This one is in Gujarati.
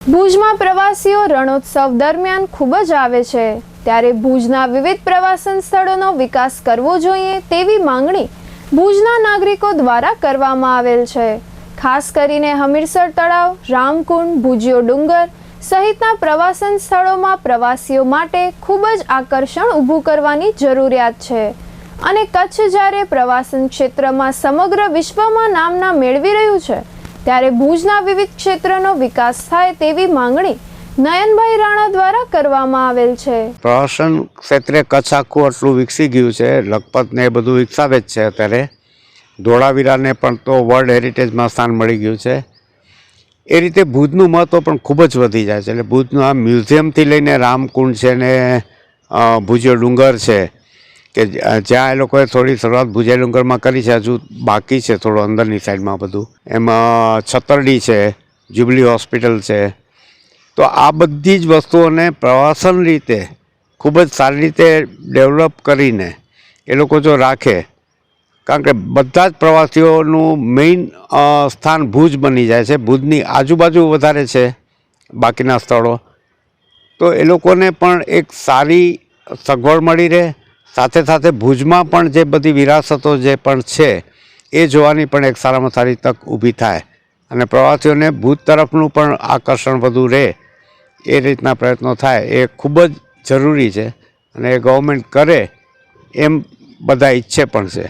ભુજમાં પ્રવાસીઓ રણોત્સવ દરમિયાન ખૂબ જ આવે છે, ત્યારે ભુજના વિવિધ પ્રવાસન સ્થળોનો વિકાસ કરવો જોઈએ તેવી માંગણી ભુજના નાગરિકો દ્વારા કરવામાં આવેલ છે। ખાસ કરીને હમીરસર તળાવ, રામકુંડ, ભુજિયો ડુંગર સહિતના પ્રવાસન સ્થળોમાં પ્રવાસીઓ માટે ખૂબ જ આકર્ષણ ઊભું કરવાની જરૂરિયાત છે અને કચ્છ જ્યારે પ્રવાસન ક્ષેત્રમાં સમગ્ર વિશ્વમાં નામના મેળવી રહ્યું છે, ત્યારે ભુજના વિવિધ ક્ષેત્રનો વિકાસ થાય તેવી માંગણી નયનભાઈ રાણા દ્વારા કરવામાં આવેલ છે। પ્રવાસન ક્ષેત્રે કચ્છ આખું આટલું વિકસી ગયું છે, લખપત ને એ બધું વિકસાવે જ છે। અત્યારે ધોળાવીરાને પણ તો વર્લ્ડ હેરિટેજમાં સ્થાન મળી ગયું છે। એ રીતે ભુજનું મહત્ત્વ પણ ખૂબ જ વધી જાય છે। એટલે ભુજનું આ મ્યુઝિયમથી લઈને રામકુંડ છે ને ભુજિયો ડુંગર છે કે જ્યાં એ લોકોએ થોડી શરૂઆત ભુજિયા ડુંગરમાં કરી છે, હજુ બાકી છે થોડું અંદરની સાઈડમાં બધું। એમાં છતરડી છે, જ્યુબિલી હોસ્પિટલ છે। તો આ બધી જ વસ્તુઓને પ્રવાસન રીતે ખૂબ જ સારી રીતે ડેવલપ કરીને એ લોકો જો રાખે, કારણ કે બધા જ પ્રવાસીઓનું મેઇન સ્થાન ભુજ બની જાય છે, ભુજની આજુબાજુ વધારે છે બાકીના સ્થળો, તો એ લોકોને પણ એક સારી સગવડ મળી રહે, સાથે સાથે ભુજમાં પણ જે બધી વિરાસતો જે પણ છે એ જોવાની પણ એક સારામાં સારી તક ઊભી થાય અને પ્રવાસીઓને ભુજ તરફનું પણ આકર્ષણ વધુ રહે એ રીતના પ્રયત્નો થાય એ ખૂબ જ જરૂરી છે અને એ ગવર્મેન્ટ કરે એમ બધા ઈચ્છે પણ છે।